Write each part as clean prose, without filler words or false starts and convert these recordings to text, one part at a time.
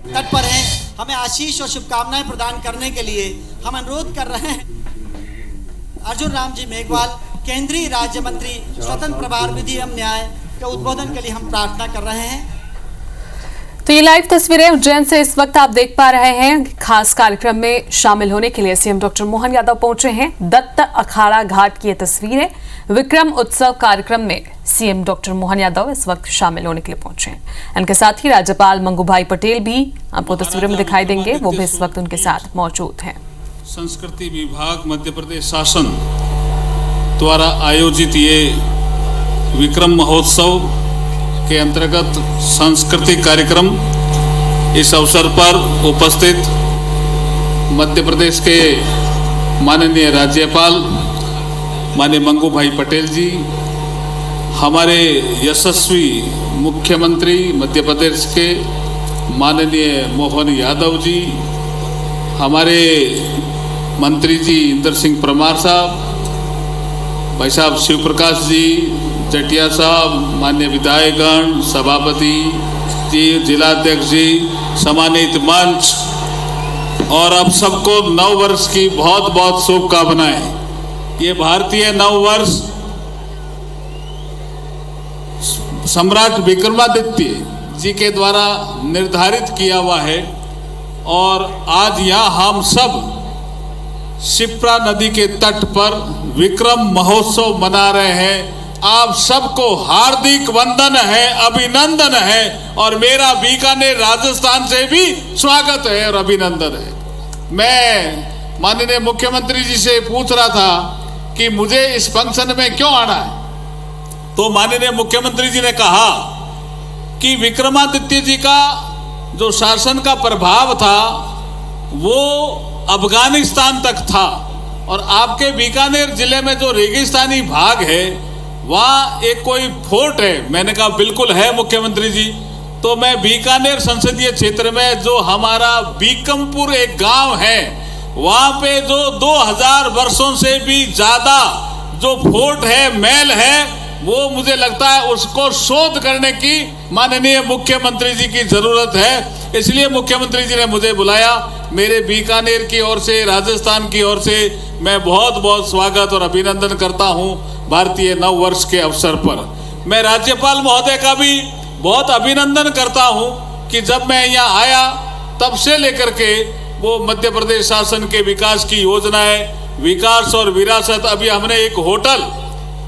तट पर हैं, हमें आशीष और शुभकामनाएं प्रदान करने के लिए हम अनुरोध कर रहे हैं। अर्जुन राम जी मेघवाल, केंद्रीय राज्य मंत्री स्वतंत्र प्रभार विधि एवं न्याय के उद्बोधन के लिए हम प्रार्थना कर रहे हैं। तो ये लाइव तस्वीरें उज्जैन से इस वक्त आप देख पा रहे हैं। खास कार्यक्रम में शामिल होने के लिए सीएम डॉक्टर मोहन यादव पहुंचे हैं। दत्त अखाड़ा घाट की ये तस्वीरें। विक्रम उत्सव कार्यक्रम में सीएम डॉक्टर मोहन यादव इस वक्त शामिल होने के लिए पहुंचे हैं। इनके साथ ही राज्यपाल मंगूभाई पटेल भी आपको तस्वीरों में दिखाई देंगे, वो भी इस वक्त उनके साथ मौजूद हैं। संस्कृति विभाग मध्य प्रदेश शासन द्वारा आयोजित ये विक्रम महोत्सव के अंतर्गत सांस्कृतिक कार्यक्रम, इस अवसर पर उपस्थित मध्य प्रदेश के माननीय राज्यपाल माननीय मंगूभाई पटेल जी, हमारे यशस्वी मुख्यमंत्री मध्य प्रदेश के माननीय मोहन यादव जी, हमारे मंत्री जी इंदर सिंह परमार साहब, भाई साहब शिव प्रकाश जी, जटिया साहब, माननीय विधायकगण, सभापति जी, जिलाध्यक्ष जी, सम्मानित मंच, और आप सबको नव वर्ष की बहुत बहुत शुभकामनाएं। ये भारतीय नव वर्ष सम्राट विक्रमादित्य जी के द्वारा निर्धारित किया हुआ है और आज यहाँ हम सब शिप्रा नदी के तट पर विक्रम महोत्सव मना रहे हैं। आप सबको हार्दिक वंदन है, अभिनंदन है और मेरा बीकानेर राजस्थान से भी स्वागत है और अभिनंदन है। मैं माननीय मुख्यमंत्री जी से पूछ रहा था कि मुझे इस फंक्शन में क्यों आना है, तो माननीय मुख्यमंत्री जी ने कहा कि विक्रमादित्य जी का जो शासन का प्रभाव था वो अफगानिस्तान तक था और आपके बीकानेर जिले में जो रेगिस्तानी भाग है वहाँ एक कोई फोर्ट है। मैंने कहा बिल्कुल है मुख्यमंत्री जी। तो मैं बीकानेर संसदीय क्षेत्र में जो हमारा बीकमपुर एक गांव है वहाँ पे जो 2000 वर्षों से भी ज़्यादा जो फोर्ट है, महल है, वो मुझे लगता है उसको शोध करने की माननीय मुख्यमंत्री जी की ज़रूरत है। इसलिए मुख्यमंत्री जी ने मुझे बुलाया। मेरे बीकानेर की ओर से, राजस्थान की ओर से मैं बहुत बहुत स्वागत और अभिनंदन करता हूँ भारतीय नव वर्ष के अवसर पर। मैं राज्यपाल महोदय का भी बहुत अभिनंदन करता हूँ कि जब मैं यहाँ आया तब से लेकर के वो मध्य प्रदेश शासन के विकास की योजनाएं, विकास और विरासत, अभी हमने एक होटल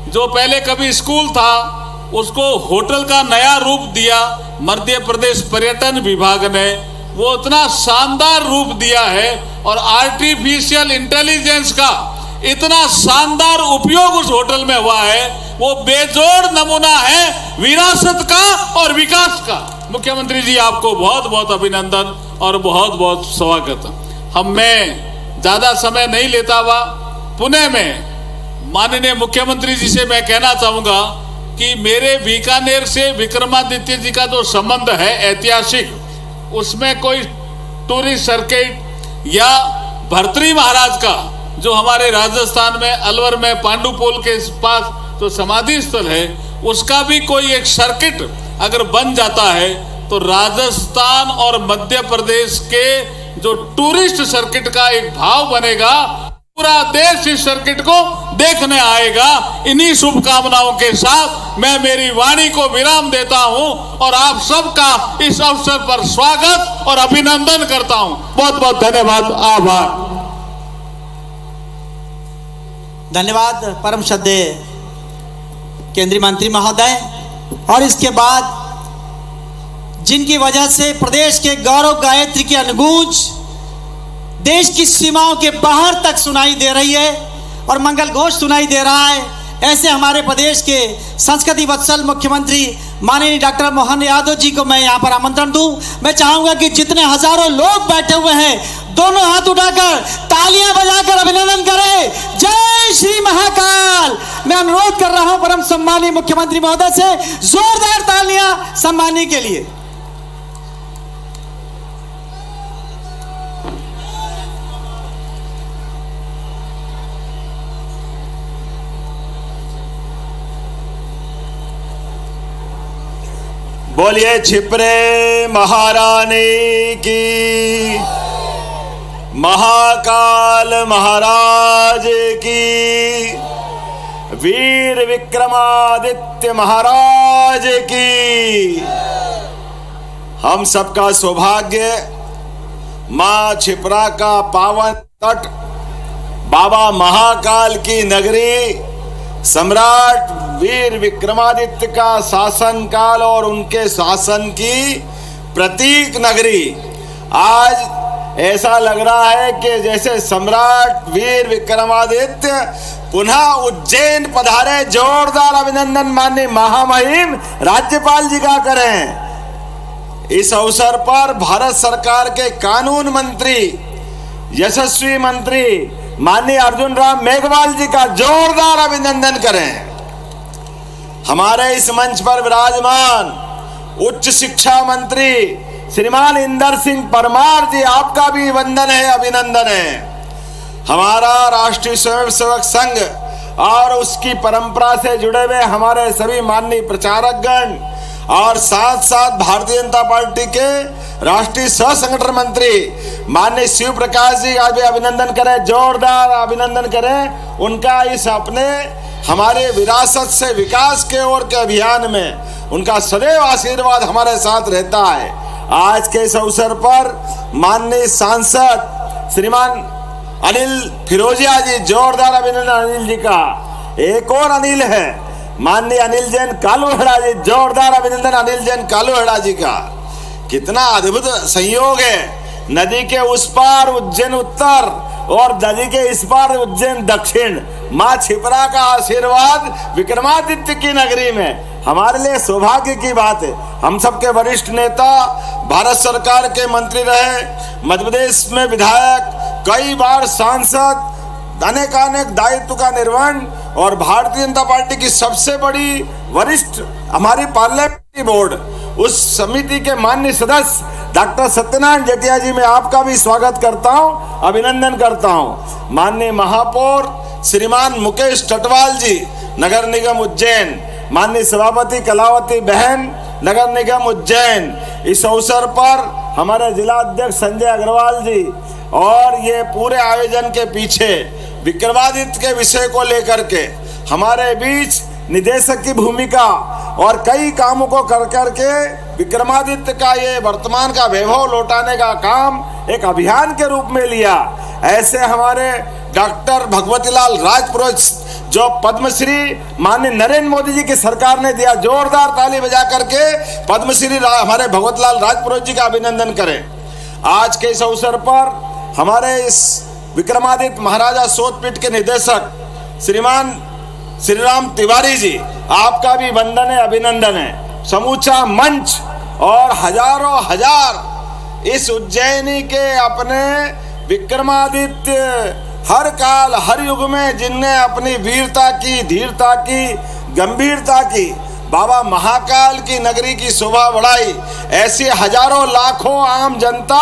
जो पहले कभी स्कूल था उसको होटल का नया रूप दिया मध्य प्रदेश पर्यटन विभाग ने, वो इतना शानदार रूप दिया है और आर्टिफिशियल इंटेलिजेंस का इतना शानदार उपयोग उस होटल में हुआ है, वो बेजोड़ नमूना है विरासत का और विकास का। मुख्यमंत्री जी आपको बहुत बहुत अभिनंदन और बहुत बहुत स्वागत। मैं ज़्यादा समय नहीं लेता हुआ पुणे में माननीय मुख्यमंत्री जी से मैं कहना चाहूँगा कि मेरे बीकानेर से विक्रमादित्य जी का जो संबंध है ऐतिहासिक, उसमें कोई टूरिस्ट सर्किट या भर्तृहरि महाराज का जो हमारे राजस्थान में अलवर में पांडुपोल के पास जो समाधि स्थल है उसका भी कोई एक सर्किट अगर बन जाता है तो राजस्थान और मध्य प्रदेश के जो टूरिस्ट सर्किट का एक भाव बनेगा, पूरा देश इस सर्किट को देखने आएगा। इन्हीं शुभकामनाओं के साथ मैं मेरी वाणी को विराम देता हूं और आप सबका इस अवसर पर स्वागत और अभिनंदन करता हूं। बहुत बहुत धन्यवाद, आभार। धन्यवाद परम श्रद्धेय केंद्रीय मंत्री महोदय। और इसके बाद जिनकी वजह से प्रदेश के गौरव गायत्री की अनुगूंज देश की सीमाओं के बाहर तक सुनाई दे रही है और मंगल घोष सुनाई दे रहा है, ऐसे हमारे प्रदेश के संस्कृति वत्सल मुख्यमंत्री माननीय डॉक्टर मोहन यादव जी को मैं यहाँ पर आमंत्रण दूं। मैं चाहूँगा कि जितने हजारों लोग बैठे हुए हैं दोनों हाथ उठाकर तालियां बजाकर अभिनंदन करें। जय श्री महाकाल। मैं अनुरोध कर रहा हूँ परम सम्मानीय मुख्यमंत्री महोदय से जोरदार तालियां सम्मानी के लिए। बोलिए छिपरे महारानी की, महाकाल महाराज की, वीर विक्रमादित्य महाराज की। हम सबका सौभाग्य मां छिपरा का पावन तट, बाबा महाकाल की नगरी, सम्राट वीर विक्रमादित्य का शासन काल और उनके शासन की प्रतीक नगरी। आज ऐसा लग रहा है कि जैसे सम्राट वीर विक्रमादित्य पुनः उज्जैन पधारे। जोरदार अभिनंदन माननीय महामहिम राज्यपाल जी का करें। इस अवसर पर भारत सरकार के कानून मंत्री, यशस्वी मंत्री माननीय अर्जुन राम मेघवाल जी का जोरदार अभिनंदन करें। हमारे इस मंच पर विराजमान उच्च शिक्षा मंत्री श्रीमान इंदर सिंह परमार जी, आपका भी वंदन है, अभिनंदन है। हमारा राष्ट्रीय स्वयंसेवक संघ और उसकी परंपरा से जुड़े हुए हमारे सभी माननीय प्रचारकगण और साथ साथ भारतीय जनता पार्टी के राष्ट्रीय सह संगठन मंत्री माननीय शिव प्रकाश जी का भी अभिनंदन करें, जोरदार अभिनंदन करें। उनका इस अपने हमारे विरासत से विकास के ओर के अभियान में उनका सदैव आशीर्वाद हमारे साथ रहता है। आज के इस अवसर पर माननीय सांसद श्रीमान अनिल फिरोजिया जी, जोरदार अभिनंदन अनिल जी का। एक और अनिल है माननीय अनिल जैन कालूहेड़ा जी, जोरदार अभिनंदन अनिल जैन कालूहेड़ा जी का। कितना अद्भुत संयोग है, नदी के उस पार उज्जैन उत्तर और नदी के इस पार उज्जैन दक्षिण। मां छिपरा का आशीर्वाद विक्रमादित्य की नगरी में हमारे लिए सौभाग्य की बात है। हम सबके वरिष्ठ नेता, भारत सरकार के मंत्री रहे, मध्य प्रदेश में विधायक, कई बार सांसद, अनेकानेक दायित्व का निर्वहन और भारतीय जनता पार्टी की सबसे बड़ी वरिष्ठ हमारी पार्लियामेंट्री बोर्ड, उस समिति के माननीय सदस्य डॉक्टर सत्यनारायण जटिया जी, मैं आपका भी स्वागत करता हूं, अभिनंदन करता हूं। माननीय महापौर श्रीमान मुकेश टटवाल जी, नगर निगम उज्जैन, माननीय सभापति कलावती बहन, नगर निगम उज्जैन। इस अवसर पर हमारे जिला अध्यक्ष संजय अग्रवाल जी और ये पूरे आयोजन के पीछे विक्रमादित्य के विषय को लेकर के हमारे बीच निदेशक की भूमिका और कई कामों को कर करके विक्रमादित्य का ये वर्तमान का वैभव लौटाने का काम एक अभियान के रूप में लिया। ऐसे हमारे डॉक्टर भगवतीलाल राजपुरोहित जो पद्मश्री माननीय नरेंद्र मोदी जी की सरकार ने दिया, जोरदार ताली बजा करके पद्मश्री हमारे भगवतीलाल राजपुरोहित जी का अभिनंदन करें। आज के इस अवसर पर हमारे इस विक्रमादित्य महाराजा सोतपीठ के निदेशक श्रीमान श्रीराम तिवारी जी, आपका भी वंदन है, अभिनंदन है। समूचा मंच और हजारों हजार इस उज्जैनी के अपने विक्रमादित्य हर काल हर युग में जिनने अपनी वीरता की, धीरता की, गंभीरता की, बाबा महाकाल की नगरी की शोभा बढ़ाई, ऐसी हजारों लाखों आम जनता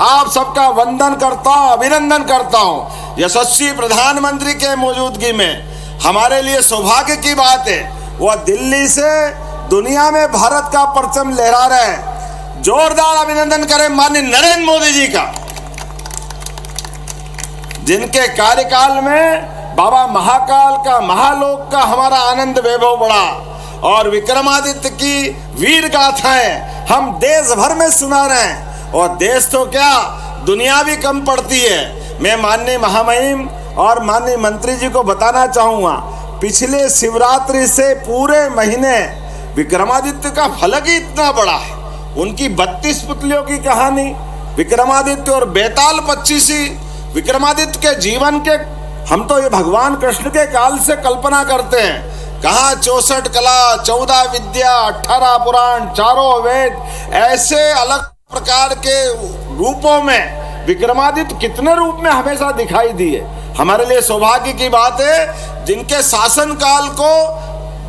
आप सबका वंदन करता हूं, अभिनंदन करता हूं। यशस्वी प्रधानमंत्री के मौजूदगी में हमारे लिए सौभाग्य की बात है, वह दिल्ली से दुनिया में भारत का परचम लहरा रहे हैं। जोरदार अभिनंदन करें माननीय नरेंद्र मोदी जी का, जिनके कार्यकाल में बाबा महाकाल का, महालोक का हमारा आनंद वैभव बढ़ा और विक्रमादित्य की वीर गाथाएं हम देश भर में सुना रहे हैं और देश तो क्या दुनिया भी कम पड़ती है। मैं माननीय महामहिम और माननीय मंत्री जी को बताना चाहूँगा, पिछले शिवरात्रि से पूरे महीने विक्रमादित्य का फलक ही इतना बड़ा है। उनकी 32 पुतलियों की कहानी, विक्रमादित्य और बेताल 25, विक्रमादित्य के जीवन के हम तो ये भगवान कृष्ण के काल से कल्पना करते हैं। कहाँ 64 कला, 14 विद्या, 18 पुराण, 4 वेद, ऐसे अलग प्रकार के रूपों में विक्रमादित्य कितने रूप में हमेशा दिखाई दिए। हमारे लिए सौभाग्य की बात है, जिनके शासन काल को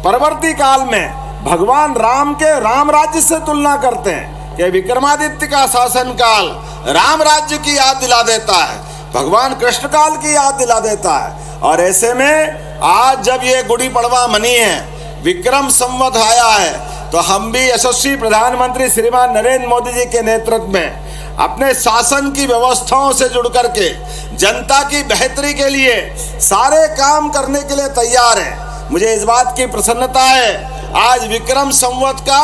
परवर्ती काल में भगवान राम के राम राज्य से तुलना करते हैं कि विक्रमादित्य का शासन काल राम राज्य की याद दिला देता है, भगवान कृष्ण काल की याद दिला देता है। और ऐसे में आज जब ये गुड़ी पड़वा मनी है, विक्रम संवत आया है, तो हम भी यशस्वी प्रधानमंत्री श्रीमान नरेंद्र मोदी जी के नेतृत्व में अपने शासन की व्यवस्थाओं से जुड़ करके जनता की बेहतरी के लिए सारे काम करने के लिए तैयार हैं। मुझे इस बात की प्रसन्नता है, आज विक्रम संवत का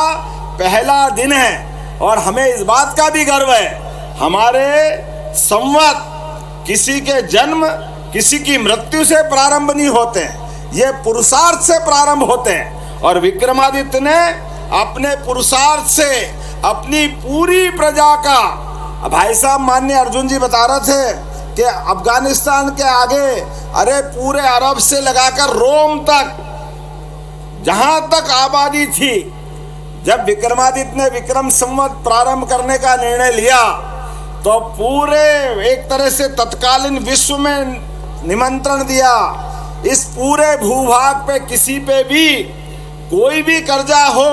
पहला दिन है और हमें इस बात का भी गर्व है, हमारे संवत किसी के जन्म किसी की मृत्यु से प्रारंभ नहीं होते हैं, ये पुरुषार्थ से प्रारंभ होते हैं। और विक्रमादित्य ने अपने पुरुषार्थ से अपनी पूरी प्रजा का, भाई साहब माननीय अर्जुन जी बता रहे थे कि अफगानिस्तान के आगे अरे पूरे अरब से लगाकर रोम तक जहां तक आबादी थी, जब विक्रमादित्य ने विक्रम संवत प्रारंभ करने का निर्णय लिया तो पूरे एक तरह से तत्कालीन विश्व में निमंत्रण दिया। इस पूरे भूभाग पे किसी पे भी कोई भी कर्जा हो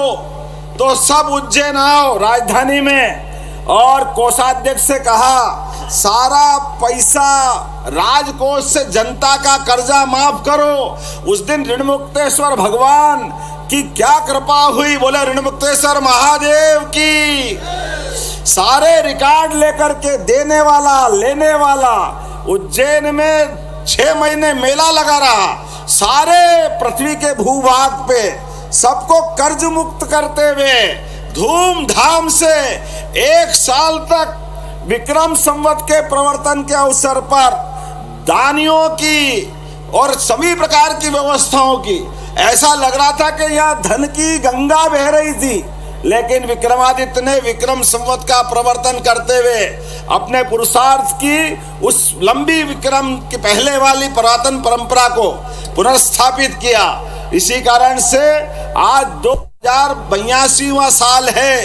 तो सब उज्जैन आओ राजधानी में, और कोषाध्यक्ष से कहा सारा पैसा राजकोष से जनता का कर्जा माफ करो। उस दिन ऋणमुक्तेश्वर भगवान की क्या कृपा हुई, बोले ऋणमुक्तेश्वर महादेव की। सारे रिकॉर्ड लेकर के देने वाला लेने वाला, उज्जैन में 6 महीने मेला लगा रहा, सारे पृथ्वी के भूभाग पे सबको कर्ज मुक्त करते हुए धूमधाम से 1 साल तक विक्रम संवत के प्रवर्तन के अवसर पर दानियों की और सभी प्रकार की व्यवस्थाओं की, ऐसा लग रहा था कि यहाँ धन की गंगा बह रही थी। लेकिन विक्रमादित्य ने विक्रम संवत का प्रवर्तन करते हुए अपने पुरुषार्थ की उस लंबी विक्रम की पहले वाली पुरातन परंपरा को पुनर्स्थापित किया। इसी कारण से आज 2082वां साल है,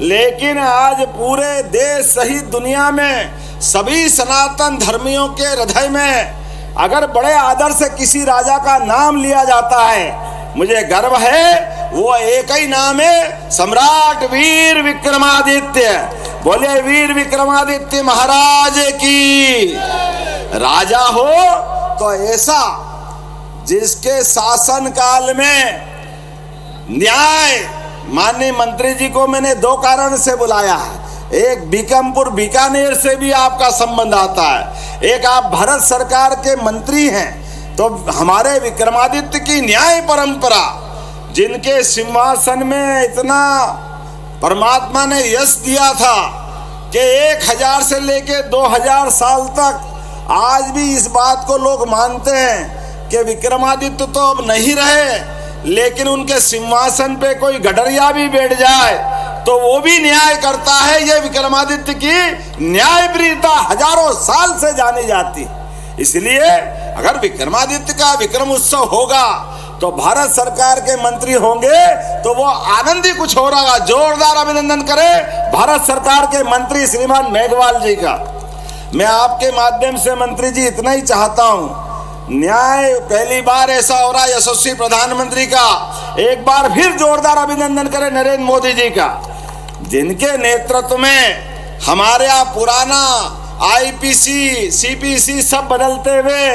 लेकिन आज पूरे देश सहित दुनिया में सभी सनातन धर्मियों के हृदय में अगर बड़े आदर से किसी राजा का नाम लिया जाता है, मुझे गर्व है, वो एक ही नाम है, सम्राट वीर विक्रमादित्य। बोले वीर विक्रमादित्य महाराज की। राजा हो तो ऐसा जिसके शासन काल में न्याय, माननीय मंत्री जी को मैंने 2 कारण से बुलाया है, एक बीकमपुर बीकानेर से भी आपका संबंध आता है, एक आप भारत सरकार के मंत्री हैं, तो हमारे विक्रमादित्य की न्याय परंपरा, जिनके सिंहासन में इतना परमात्मा ने यश दिया था कि 1000 से लेके 2000 साल तक, आज भी इस बात को लोग मानते हैं कि विक्रमादित्य तो अब नहीं रहे, लेकिन उनके सिंहासन पे कोई गडरिया भी बैठ जाए तो वो भी न्याय करता है। ये विक्रमादित्य की न्यायप्रियता हजारों साल से जानी जाती है। इसलिए अगर विक्रमादित्य का विक्रम उत्सव होगा तो भारत सरकार के मंत्री होंगे तो वो आनंद ही कुछ हो रहा। जोरदार अभिनंदन करें भारत सरकार के मंत्री श्रीमान मेघवाल जी का। मैं आपके माध्यम से मंत्री जी इतना ही चाहता हूं, न्याय पहली बार ऐसा हो रहा है यशस्वी प्रधानमंत्री का, एक बार फिर जोरदार अभिनंदन करें नरेंद्र मोदी जी का, जिनके नेतृत्व में हमारे यहाँ पुराना आईपीसी सीपीसी सब बदलते हुए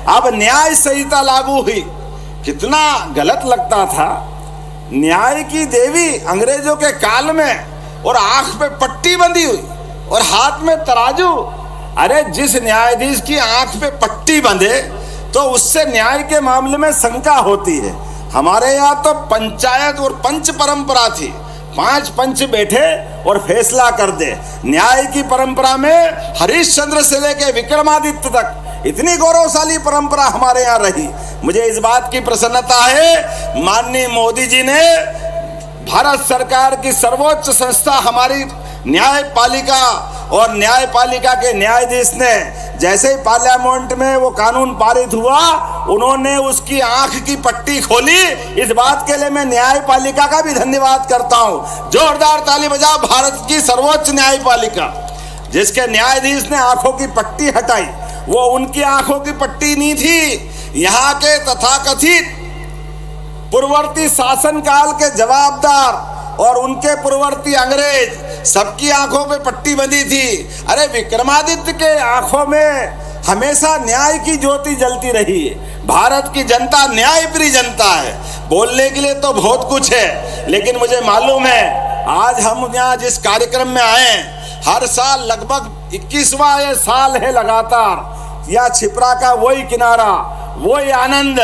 अब न्याय संहिता लागू हुई। कितना गलत लगता था, न्याय की देवी अंग्रेजों के काल में, और आंख पे पट्टी बंधी हुई और हाथ में तराजू। अरे जिस न्यायाधीश की आंख पे पट्टी बंधे तो उससे न्याय के मामले में शंका होती है। हमारे यहाँ तो पंचायत और पंच परंपरा थी, 5 पंच बैठे और फैसला कर दे। न्याय की परंपरा में हरिश्चंद्र से लेके विक्रमादित्य तक इतनी गौरवशाली परंपरा हमारे यहाँ रही। मुझे इस बात की प्रसन्नता है, माननीय मोदी जी ने भारत सरकार की सर्वोच्च संस्था हमारी न्यायपालिका और न्यायपालिका के न्यायाधीश ने जैसे ही पार्लियामेंट में वो कानून पारित हुआ, उन्होंने उसकी आंख की पट्टी खोली। इस बात के लिए मैं न्यायपालिका का भी धन्यवाद करता हूं। जोरदार ताली बजाओ भारत की सर्वोच्च न्यायपालिका, जिसके न्यायाधीश ने आंखों की पट्टी हटाई। वो उनकी आंखों की पट्टी नहीं थी, यहाँ के तथाकथित पूर्ववर्ती शासन काल के जवाबदार और उनके पूर्ववर्ती अंग्रेज, सबकी आंखों पे पट्टी बंधी थी। अरे विक्रमादित्य के आंखों में हमेशा न्याय की ज्योति जलती रही है। भारत की जनता न्यायप्रिय जनता है। बोलने के लिए तो बहुत कुछ है, लेकिन मुझे मालूम है आज हम यहाँ जिस कार्यक्रम में आए हैं, हर साल लगभग 21वां ये साल है लगातार, या छिपरा का वही किनारा, वही आनंद,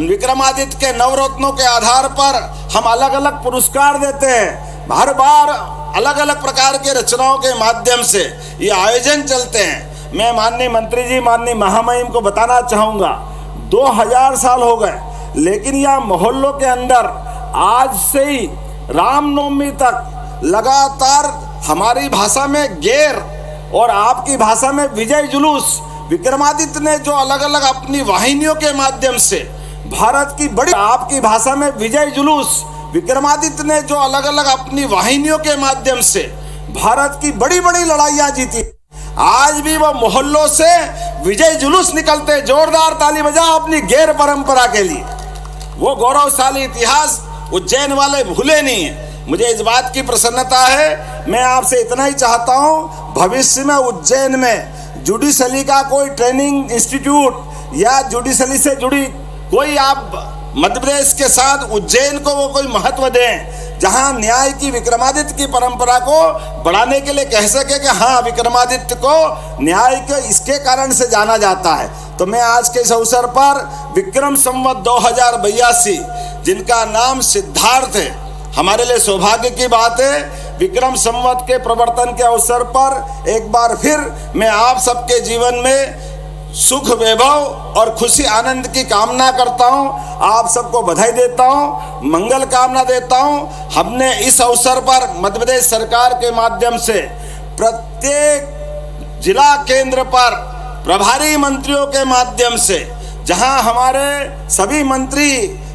विक्रमादित्य के नवरत्नों के आधार पर हम अलग अलग पुरस्कार देते हैं। हर बार अलग अलग प्रकार के रचनाओं के माध्यम से ये आयोजन चलते हैं। मैं माननीय मंत्री जी, माननीय महामहिम को बताना चाहूँगा, 2000 साल हो गए, लेकिन यह मोहल्लों के अंदर आज से ही रामनवमी तक लगातार हमारी भाषा में गेर और आपकी भाषा में विजय जुलूस, विक्रमादित्य ने जो अलग अलग अपनी वाहिनियों के माध्यम से भारत की बड़ी, आपकी भाषा में विजय जुलूस, विक्रमादित्य ने जो अलग अलग अपनी वाहिनियों के माध्यम से भारत की बड़ी बड़ी लड़ाइयां जीती, आज भी वो मोहल्लों से विजय जुलूस निकलते। जोरदार ताली बजाओ अपनी गैर परंपरा के लिए। वो गौरवशाली इतिहास उज्जैन वाले भूले नहीं है। मुझे इस बात की प्रसन्नता है। मैं आपसे इतना ही चाहता हूँ, भविष्य में उज्जैन में जुडिशली का कोई ट्रेनिंग इंस्टीट्यूट या जुडिशली से जुड़ी कोई आप मध्य प्रदेश के साथ उज्जैन को वो कोई महत्व दें, जहां न्याय की विक्रमादित्य की परंपरा को बढ़ाने के लिए कह सके कि हाँ, विक्रमादित्य को न्याय के इसके कारण से जाना जाता है। तो मैं आज के इस अवसर पर विक्रम संवत 2082, जिनका नाम सिद्धार्थ है, हमारे लिए सौभाग्य की बात है। विक्रम संवत के प्रवर्तन के अवसर पर एक बार फिर मैं आप सबके जीवन में सुख, वैभव और खुशी, आनंद की कामना करता हूं। आप सबको बधाई देता हूं, मंगल कामना देता हूं। हमने इस अवसर पर मध्य प्रदेश सरकार के माध्यम से प्रत्येक जिला केंद्र पर प्रभारी मंत्रियों के माध्यम से, जहां हमारे सभी मंत्री,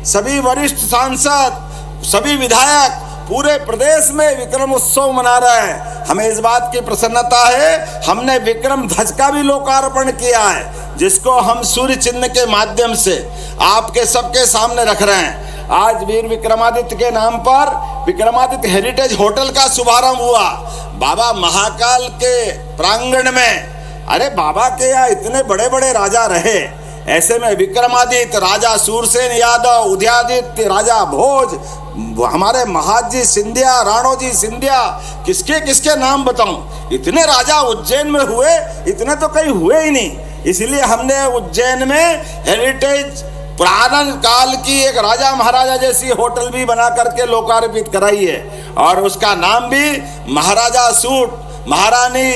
सभी वरिष्ठ सांसद, सभी विधायक पूरे प्रदेश में विक्रम उत्सव मना रहे हैं, हमें इस बात की प्रसन्नता है। हमने विक्रम ध्वज का भी लोकार्पण किया है, जिसको हम सूर्य चिन्ह के माध्यम से आपके सबके सामने रख रहे हैं। आज वीर विक्रमादित्य के नाम पर विक्रमादित्य हेरिटेज होटल का शुभारंभ हुआ बाबा महाकाल के प्रांगण में। अरे बाबा के यहाँ इतने बड़े बड़े राजा रहे, ऐसे में विक्रमादित्य, राजा सूरसेन यादव, उदयादित्य, राजा भोज, हमारे महाजी सिंधिया, राणोजी सिंधिया, किसके किसके नाम बताऊं। इतने राजा उज्जैन में हुए, इतने तो कहीं हुए ही नहीं। इसलिए हमने उज्जैन में हेरिटेज पुराना काल की एक राजा महाराजा जैसी होटल भी बना करके लोकार्पित कराई है, और उसका नाम भी महाराजा सूट, महारानी,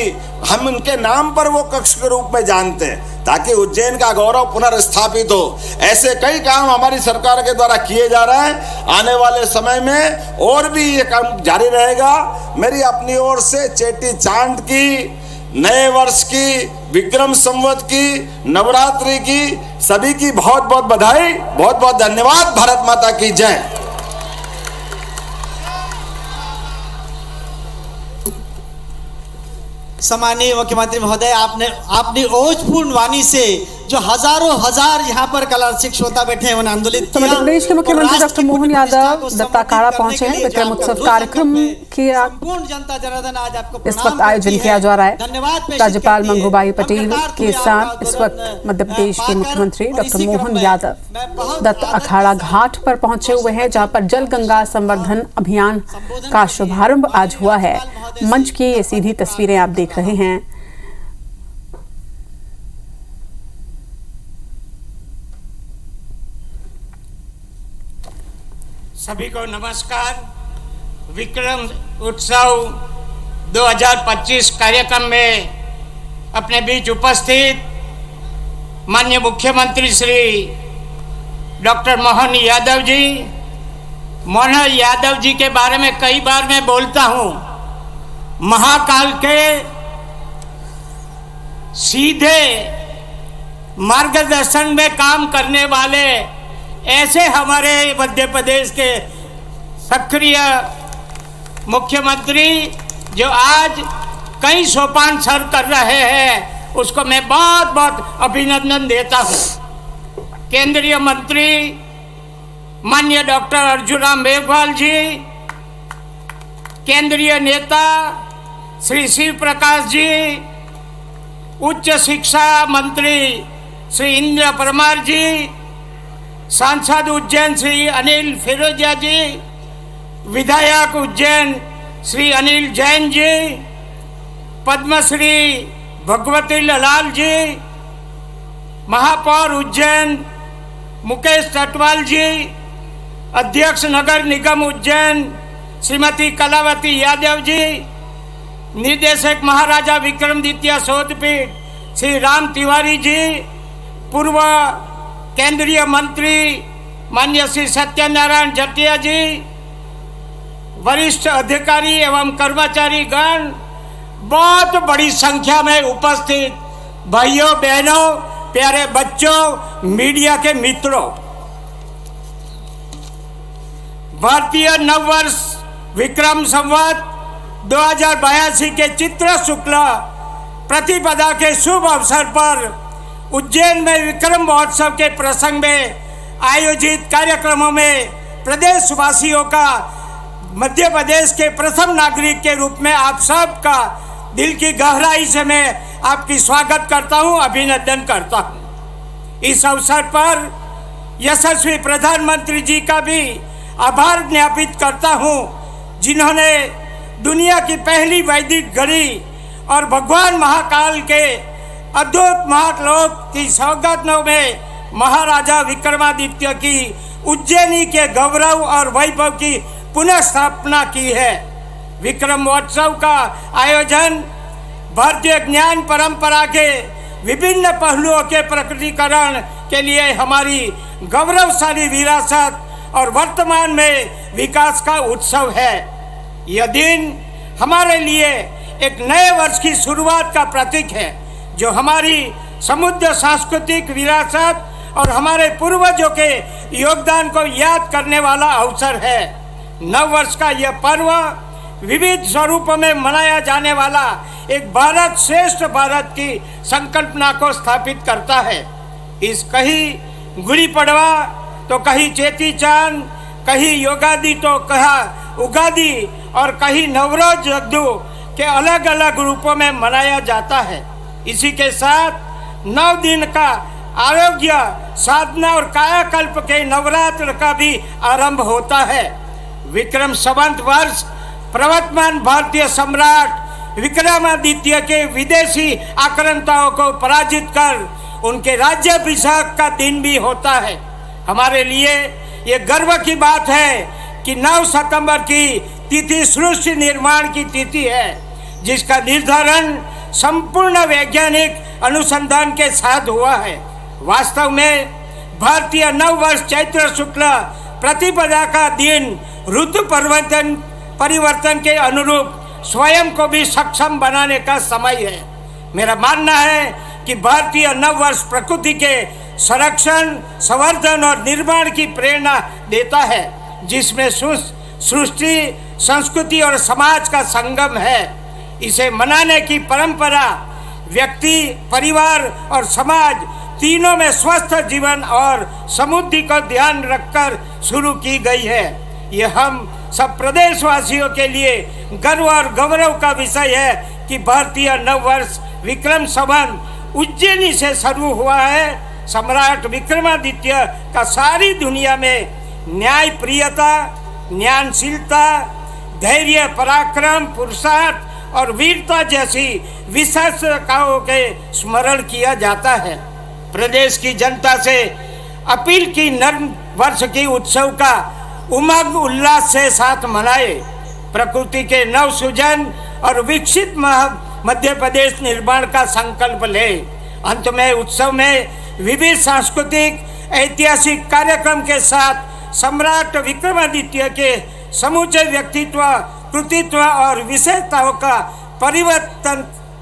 हम उनके नाम पर वो कक्ष के रूप में जानते हैं, ताकि उज्जैन का गौरव पुनर्स्थापित हो। ऐसे कई काम हमारी सरकार के द्वारा किए जा रहे हैं। आने वाले समय में और भी ये काम जारी रहेगा। मेरी अपनी ओर से चेटी चांद की, नए वर्ष की, विक्रम संवत की, नवरात्रि की सभी की बहुत बहुत बधाई, बहुत बहुत धन्यवाद। भारत माता की जय। सम्माननीय मुख्यमंत्री महोदय, आपने अपनी ओजपूर्ण वाणी से जो हजारों हजार यहाँ पर कलारसिक श्रोता बैठे हैं, उन्हें आंदोलित किया। मध्य प्रदेश के मुख्यमंत्री डॉक्टर मोहन यादव दत्त अखाड़ा पहुंचे हैं। विक्रम उत्सव कार्यक्रम की जनता जनार्दन आज आपको इस वक्त आयोजन किया जा रहा है। राज्यपाल मंगूबाई पटेल के साथ इस वक्त मध्य प्रदेश के मुख्यमंत्री डॉक्टर मोहन यादव दत्त अखाड़ा घाट पर पहुंचे हुए हैं, जहां पर जल गंगा संवर्धन अभियान का शुभारंभ आज हुआ है। मंच की ये सीधी तस्वीरें आप देख रहे हैं। सभी को नमस्कार। विक्रम उत्सव 2025 कार्यक्रम में अपने बीच उपस्थित माननीय मुख्यमंत्री श्री डॉक्टर मोहन यादव जी के बारे में कई बार मैं बोलता हूं। महाकाल के सीधे मार्गदर्शन में काम करने वाले ऐसे हमारे मध्य प्रदेश के सक्रिय मुख्यमंत्री जो आज कई सोपान सर कर रहे हैं, उसको मैं बहुत बहुत अभिनंदन देता हूं। केंद्रीय मंत्री माननीय डॉक्टर अर्जुन राम मेघवाल जी, केंद्रीय नेता श्री शिव प्रकाश जी, उच्च शिक्षा मंत्री श्री इंद्र परमार जी, सांसद उज्जैन श्री अनिल फिरोजिया जी, विधायक उज्जैन श्री अनिल जैन जी, पद्मश्री भगवती लाल जी, महापौर उज्जैन मुकेश टटवाल जी, अध्यक्ष नगर निगम उज्जैन श्रीमती कलावती यादव जी, निर्देशक महाराजा विक्रमादित्य शोधपीठ श्री राम तिवारी जी, पूर्व केंद्रीय मंत्री माननीय श्री सत्यनारायण जटिया जी, वरिष्ठ अधिकारी एवं कर्मचारी गण, बहुत बड़ी संख्या में उपस्थित भाइयों बहनों, प्यारे बच्चों, मीडिया के मित्रों, भारतीय नववर्ष विक्रम संवत 2082 के चित्र शुक्ल प्रतिपदा के शुभ अवसर पर उज्जैन में विक्रम महोत्सव के प्रसंग में आयोजित कार्यक्रमों में प्रदेशवासियों का मध्य प्रदेश के प्रथम नागरिक के रूप में आप सबका दिल की गहराई से मैं आपकी स्वागत करता हूं, अभिनंदन करता हूं। इस अवसर पर यशस्वी प्रधानमंत्री जी का भी आभार ज्ञापित करता हूं, जिन्होंने दुनिया की पहली वैदिक घड़ी और भगवान महाकाल के अद्भुत महालोक की सौगातों में महाराजा विक्रमादित्य की उज्जैनी के गौरव और वैभव की पुनः स्थापना की है। विक्रम महोत्सव का आयोजन भारतीय ज्ञान परंपरा के विभिन्न पहलुओं के प्रकटीकरण के लिए हमारी गौरवशाली विरासत और वर्तमान में विकास का उत्सव है। यह दिन हमारे लिए एक नए वर्ष की शुरुआत का प्रतीक है, जो हमारी समृद्ध सांस्कृतिक विरासत और हमारे पूर्वजों के योगदान को याद करने वाला अवसर है। नव वर्ष का यह पर्व विविध स्वरूपों में मनाया जाने वाला एक भारत श्रेष्ठ भारत की संकल्पना को स्थापित करता है। इस कहीं गुड़ी पड़वा तो कहीं चेती चांद, कहीं योगादि तो कहा उगादि और कहीं नवरोज जगदू के अलग अलग रूपों में मनाया जाता है। इसी के साथ 9 दिन का आरोग्य साधना और कायाकल्प के नवरात्र का भी आरंभ होता है। विक्रम संवत वर्ष प्रवर्तमान भारतीय सम्राट विक्रमादित्य के विदेशी आक्रांताओं को पराजित कर उनके राज्याभिषेक का दिन भी होता है। हमारे लिए ये गर्व की बात है कि 9 सितंबर की तिथि सृष्टि निर्माण की तिथि है, जिसका निर्धारण संपूर्ण वैज्ञानिक अनुसंधान के साथ हुआ है। वास्तव में भारतीय नव वर्ष चैत्र शुक्ल प्रतिपदा का दिन ऋतु परिवर्तन के अनुरूप स्वयं को भी सक्षम बनाने का समय है। मेरा मानना है कि भारतीय नव वर्ष प्रकृति के संरक्षण, संवर्धन और निर्माण की प्रेरणा देता है, जिसमें सृष्टि, संस्कृति और समाज का संगम है। इसे मनाने की परंपरा व्यक्ति, परिवार और समाज तीनों में स्वस्थ जीवन और समृद्धि को ध्यान रखकर शुरू की गई है। यह हम सब प्रदेशवासियों के लिए गर्व और गौरव का विषय है कि भारतीय नव वर्ष विक्रम संवत उज्जैनी से शुरू हुआ है। सम्राट विक्रमादित्य का सारी दुनिया में न्याय प्रियता, ज्ञानशीलता, धैर्य, पराक्रम, पुरुषार्थ और वीरता जैसी विशेषताओं के स्मरण किया जाता है। प्रदेश की जनता से अपील की नव वर्ष की उत्सव का उमंग उल्लास से साथ मनाए, प्रकृति के नव सृजन और विकसित मध्य प्रदेश निर्माण का संकल्प ले। अंत में उत्सव में विविध सांस्कृतिक ऐतिहासिक कार्यक्रम के साथ सम्राट विक्रमादित्य के समूचे व्यक्तित्व, कृतित्व और विशेषताओं का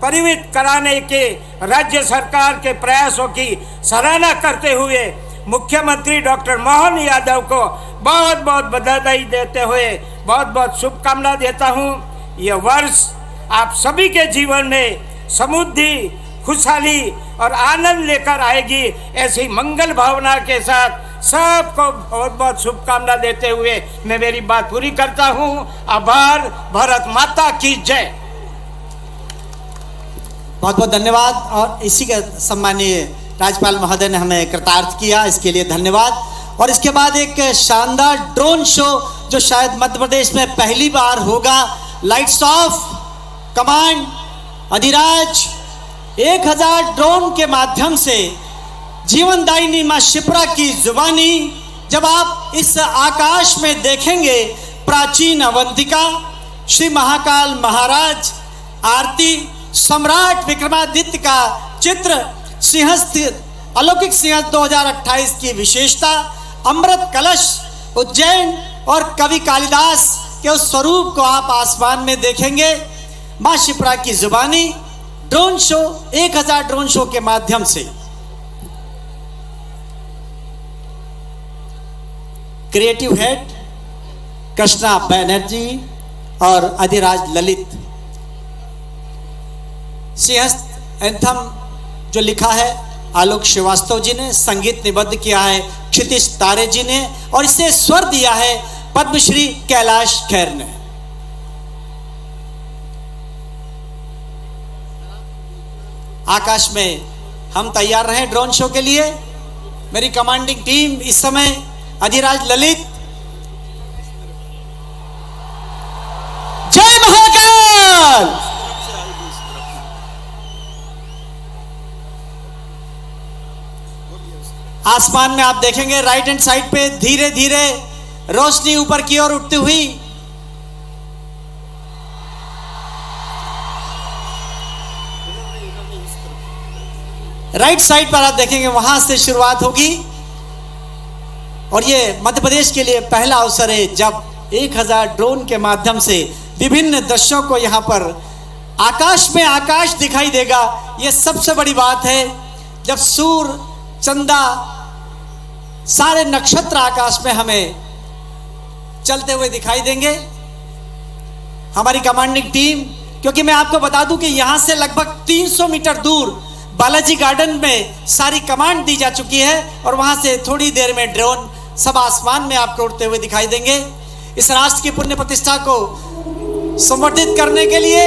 परिवित कराने के राज्य सरकार के प्रयासों की सराहना करते हुए मुख्यमंत्री डॉक्टर मोहन यादव को बहुत बहुत बधाई देते हुए बहुत बहुत शुभकामना देता हूँ। यह वर्ष आप सभी के जीवन में समृद्धि, खुशहाली और आनंद लेकर आएगी, ऐसी मंगल भावना के साथ सबको बहुत बहुत शुभकामना देते हुए मैं मेरी बात पूरी करता हूँ। आभार। भारत माता की जय। बहुत बहुत धन्यवाद। और इसी के सम्मानीय राज्यपाल महोदय ने हमें कृतार्थ किया, इसके लिए धन्यवाद। और इसके बाद एक शानदार ड्रोन शो जो शायद मध्य प्रदेश में पहली बार होगा। Lights off command Adhiraj 1000 drone के माध्यम से जीवनदायिनी मां शिप्रा की जुबानी जब आप इस आकाश में देखेंगे, प्राचीन अवंतिका, श्री महाकाल महाराज, आरती, सम्राट विक्रमादित्य का चित्र, सिंहस्थ अलौकिक सिंहस्थ 2028 की विशेषता, अमृत कलश, उज्जैन और कवि कालिदास के उस स्वरूप को आप आसमान में देखेंगे। मां शिप्रा की जुबानी ड्रोन शो, 1000 ड्रोन शो के माध्यम से। क्रिएटिव हेड कृष्णा बैनर्जी और अधिराज ललित। सिंहस्थ एंथम जो लिखा है आलोक श्रीवास्तव जी ने, संगीत निबद्ध किया है क्षितिज तारे जी ने, और इसे स्वर दिया है पद्मश्री कैलाश खैर ने। आकाश में हम तैयार रहे ड्रोन शो के लिए। मेरी कमांडिंग टीम इस समय अधिराज ललित, जय महाकाल। आसमान में आप देखेंगे राइट हैंड साइड पे धीरे धीरे रोशनी ऊपर की ओर उठती हुई। राइट साइड पर आप देखेंगे वहां से शुरुआत होगी। और ये मध्य प्रदेश के लिए पहला अवसर है जब 1000 ड्रोन के माध्यम से विभिन्न दृश्यों को यहां पर आकाश में आकाश दिखाई देगा। ये सबसे बड़ी बात है जब सूर्य, चंदा, सारे नक्षत्र आकाश में हमें चलते हुए दिखाई देंगे। हमारी कमांडिंग टीम, क्योंकि मैं आपको बता दूं कि यहां से लगभग 300 मीटर दूर बालाजी गार्डन में सारी कमांड दी जा चुकी है और वहां से थोड़ी देर में ड्रोन सब आसमान में आपको उड़ते हुए दिखाई देंगे। इस राष्ट्र की पुण्य प्रतिष्ठा को संवर्धित करने के लिए